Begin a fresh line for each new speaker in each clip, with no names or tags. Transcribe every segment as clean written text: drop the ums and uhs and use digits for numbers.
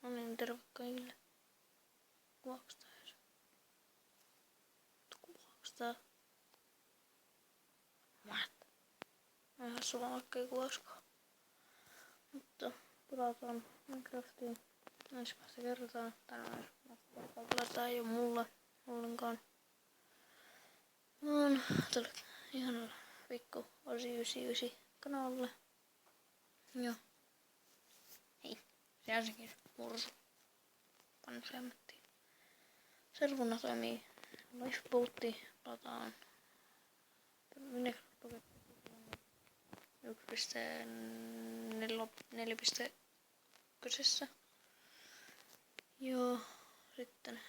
No niin, terve kaikille. Kuvaaks tää edes? Kuvaaks tää? What? Mä ihan sama vaikka ei kuvaaskaan. Mutta pelataan Minecraftia ensimmäistä kertaa. Tänään ensimmäistä kertaa pelataan ei oo mulle ollenkaan. Mä oon tullut ihan pikku Osi 99 kanavalle. Joo. Hei, se ensinnäkin mursu. Panseemattiin. Servuna toimii Lifeboatti. Pelataan Minecraft 1.4.1. Joo, sitten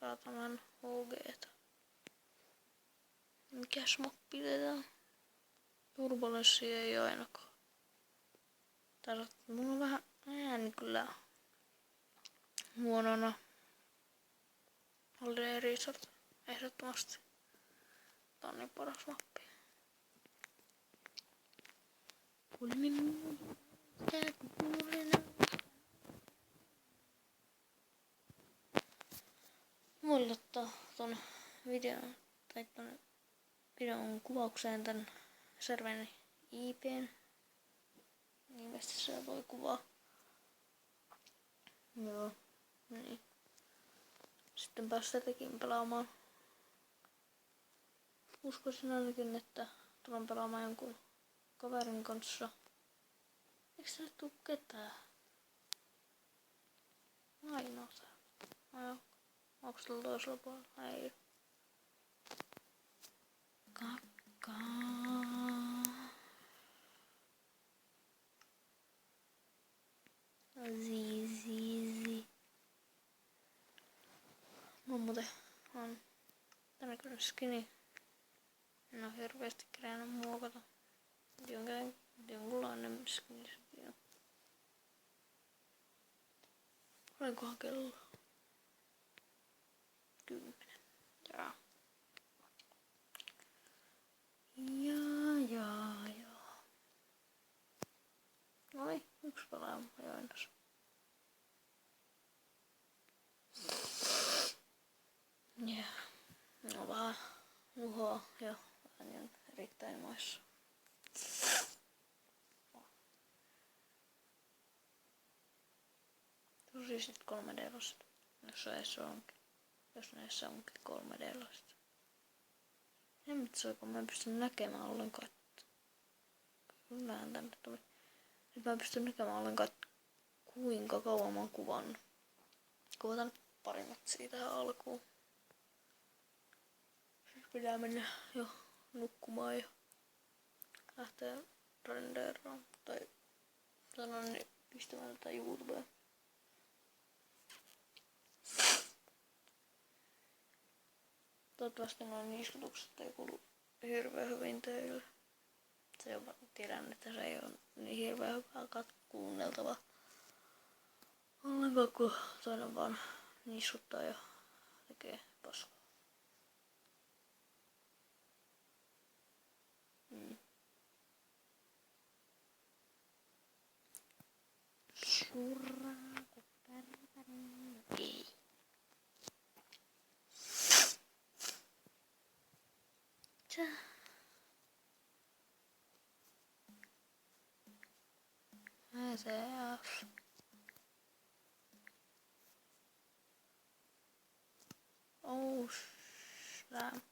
pelataan vähän HG:tä. Mikäs mappi teetään? Turbulenssia ei oo ainakaan. Mulla on vähän ääni kyllä huonona. Alde Resort ehdottomasti. Tää on niin paras mappi. Voin ottaa ton videon tai ton videon kuvaukseen tän serverin IP:n. Ilmeisesti se voi kuvaa. Joo, niin. Sitten päästään tekin pelaamaan. Uskoisin ainakin, että tulen pelaamaan jonkun kaverin kanssa. Eikö se tuu ketään? Ainoa täällä. Onko tuolla toisella puolella? Ei. Zizi. No muuten on tänne kyllä skini. En oo hirveesti kerennyt muokata. Jonkunlainen skini sekin on. Olenkohan kello? 10. Jaa. Jaa. Noniin, yksi pelaaja ajoin tossa. Jaa. No vähän uhoa ja ääni on erittäin maissa. Tosi sit 3D-lasit. Jos näissä onkin 3D-lasit. En mitsoiko mä en pysty näkemään ollenkaan. Kyllähän tänne tuli. Nyt mä en pysty näkemään ollenkaan, kuinka kauan mä oon kuvannut. Kuvataan pari matsia tähän alkuun. Sitten pitää mennä jo nukkumaan ja lähteä renderaan. Tai sanon niin pistämään tätä YouTubeen. Toivottavasti noin niiskutukset ei kuulu hirveän hyvin teille. Se on, tiedän, että se ei ole niin hirveän hyvää kuunneltavaa. Ollenkaan kun toinen vaan niiskuttaa ja tekee paskaa. Surraako pärpärin? Ei. SF. Oh, snap.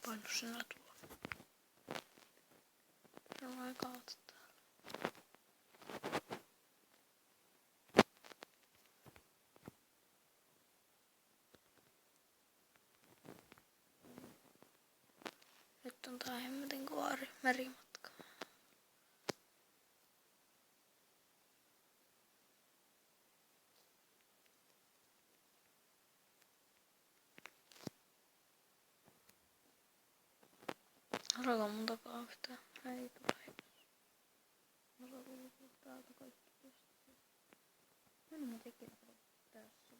Painu sinä tuolla. Se on aika auttaa täällä. Nyt on tää hemmetin kova merimatka. Saako mun takaa yhtään? Ei tule. Mä saan luvata täältä kaikki pystyy. Mennä mä tekin tässä.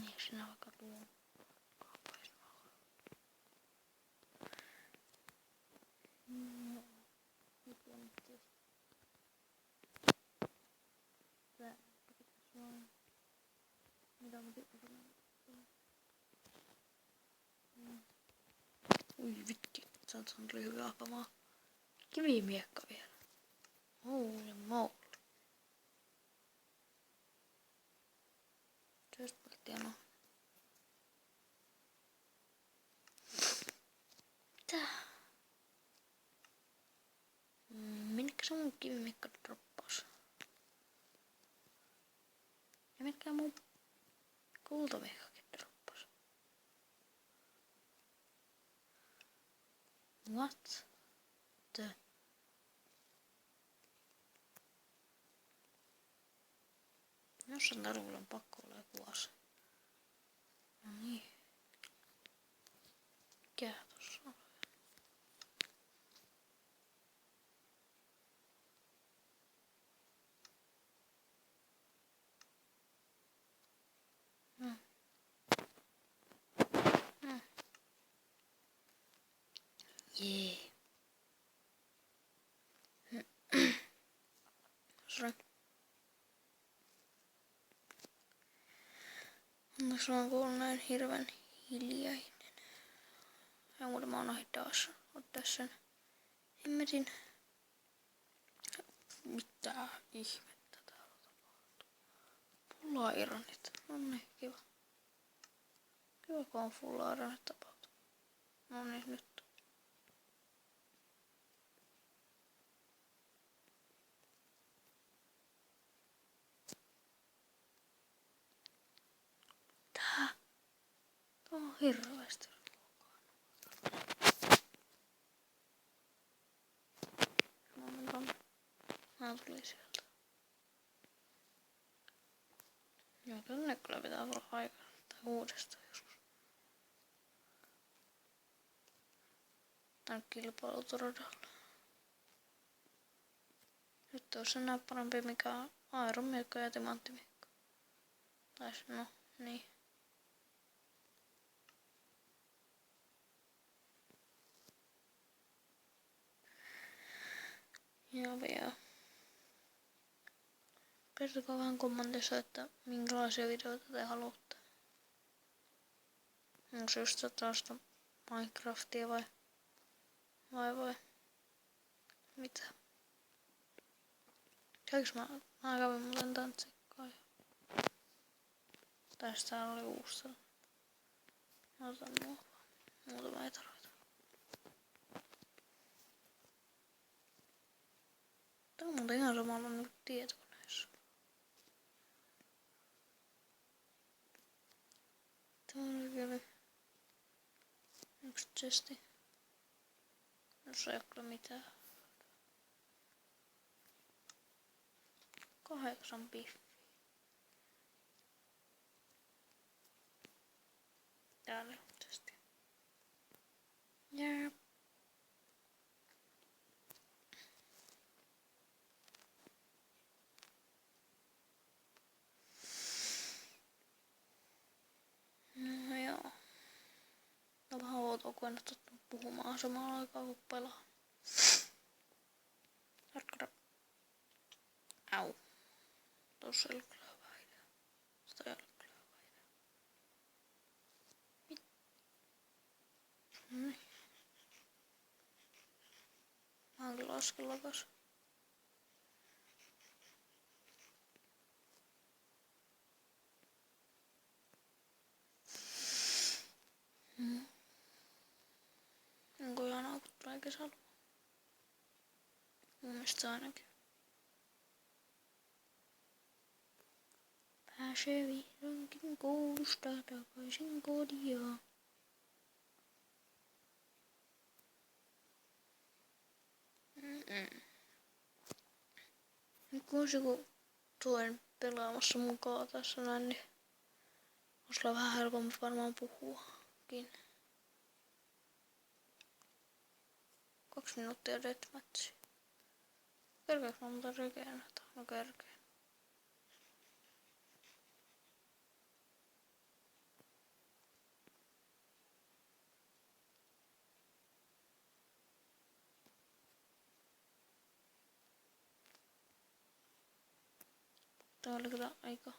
Niin sinä vaikka tuon. Pois vaan. Joo. Nyt on tietysti. Tää pitäis vaan. Mitä mä tiedän? Ui vittu. Se tuli hyvää kamaa. Kivimiekka vielä. Holy moly. Tästä polttia no. Tää. Minnekä se mun kivimiekka droppas? Ja mitkä mun kultamiekkakin droppas? What the? Jossain tarulla on pakko olla joku ase. No niin. Mikä tossa on? Jee. Sorry. Onneksi mä oon kuullut näin hirveän hiljainen. Ja muuta mä oon ohi taas ottaa sen hemmetin. Mitä ihmettä täällä tapahtuu? Full ironit. No niin, kiva. Kiva kun on full ironit tapahtuu. No niin, nyt. Tää. Tuo on hirveästi ruokaa. Mä menen tonne. Mä tulin sieltä. Joo, tänne kyllä pitää tulla aikaa. Tai uudestaan joskus. Tän kilpailutoradalla. Nyt olisi enää parempi mikä on aeromiekka ja timanttimiekka. Tai no, niin. Joo vielä. Kertokaa vähän kommentissa, että minkälaisia videoita te haluatte. Onko se just tällaista Minecraftia vai mitä? Käykö mä kävin muuten tän tsekkaan. Tästä oli uusi sellainen. Mä otan muutama ei tarvita. Tää on muuten ihan samalla nyt tietokoneessa. Tää on kyllä yksi chesti. Jos ei oo kyllä mitään. 8 biffiä. Täällä on chesti. Jep. No joo. On vähän outoa, kun en ole tottunut puhumaan samalla aikaa kun pelaa. Tarkkana. Au. Tossa ei ollut kyllä hyvä idea. Sitä ei ollut kyllä hyvä idea. Noniin. Mä oon kyllä askelakas. Onko ihanaa, kun tulee kesällä? Mun mielestä ainakin. Pääsee vihdoinkin koulusta takaisin kotiin. Nyt kun olisi joku toinen pelaamassa mukaan tässä näin, niin olisi vähän helpompi varmaan puhuakin. 2 minuuttia deathmatchia. Kerkeekö mä muuta regenerata? No kerkeen. Tää oli kyllä aika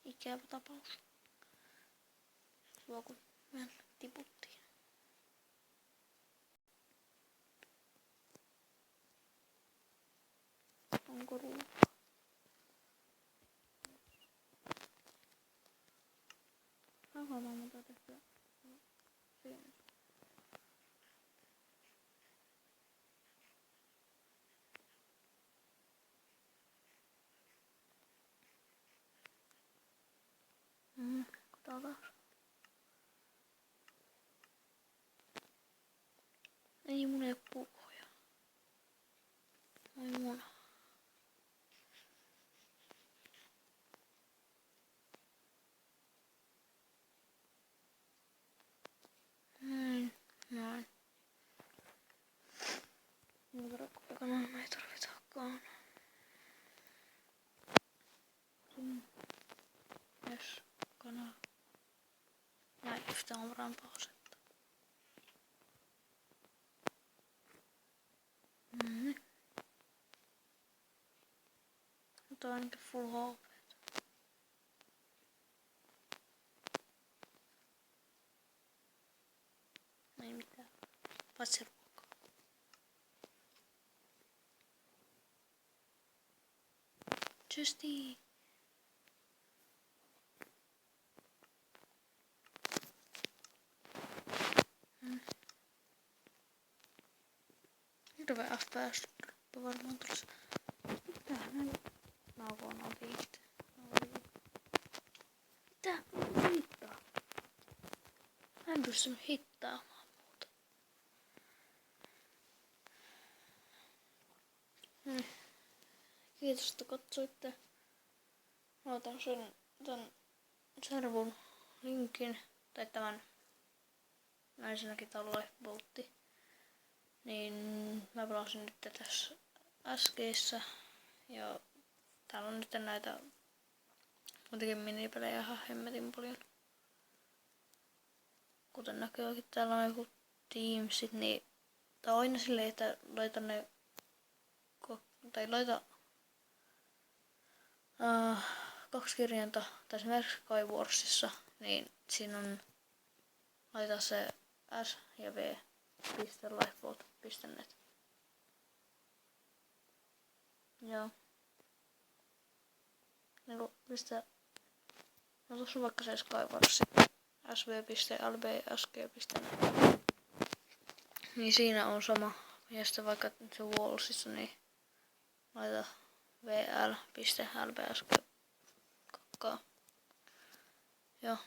ikävä tapaus. Sua kun vähän tiputtiin. Onko ruokaa? Avataan muuta tehdä siinä. Katsotaan. Ei mun ei oo puuhoja. Ai muna. Näin. Muuta rakkupekanaa me ei tarvitakaan. Yes, kanaa. Näin yhtään on rampaa asettaa. Nyt on ainakin full HP. Ei mitään. Paitsi ruokaa. Justiin. Hirveä FPS varmaan tulisi. Mitähän näin naukoon otit? Mitä? Hittaa. Mä en pystynyt hittaamaan muuta. Kiitos, että katsoitte. Mä otan tän servun linkin, tai tämän naisenakin tää on Lifeboatti. Niin mä pelasin nyt tässä äskeissä. Ja täällä on nyt näitä muutenkin minipelejä ihan hemmetin paljon. Kuten näkyykin täällä on joku Teamsit, niin tää on aina silleen, että laita ne laita 2 kirjainta, tai esimerkiksi Skywarsissa, niin siinä on laita se S ja V .lifeboat.net. Joo. Niinku pistä. No tossa on vaikka se Skywars sv.lbsg.net. Niin siinä on sama. Ja sitten vaikka se Wallsissa, niin laita vl.lbsg. Joo.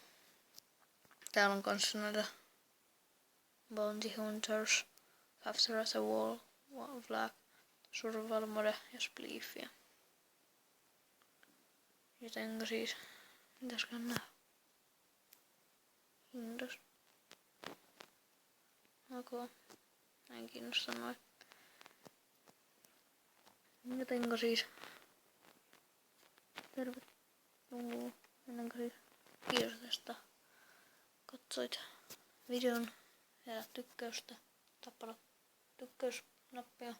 Täällä on kanssa näitä Bounty Hunters, Capture as a Wall, Flag, Survival Mode ja Spliffia. Jotenka siis, mitäskään nää? Hindas. Okay. En kiinnosta noin. Jotenka siis, tervetuloa. Ennenkä siis, kiitos tästä. Katsoit videon ja tykkäystä. Tappara tykkäysnappia.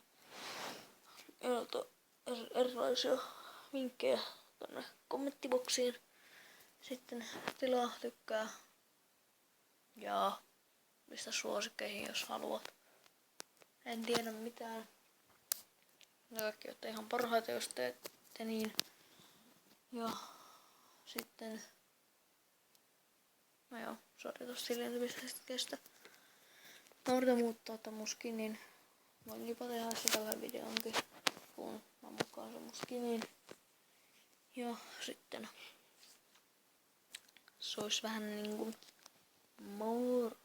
Ja erilaisia vinkkejä tonne kommenttiboksiin. Sitten tilaa, tykkää ja pistä suosikkeihin, jos haluat. En tiedä mitään. Ne kaikki olette ihan parhaita, jos teette niin. Ja sitten no joo, sori tosta hiljentymisestä kestä. Mä yritän muuttaa tän mun skinin. Voin jopa tehdä sitä tällä videonkin, kun mä mukaan sen mun skinin. Ja sitten se olisi vähän niinkun moro.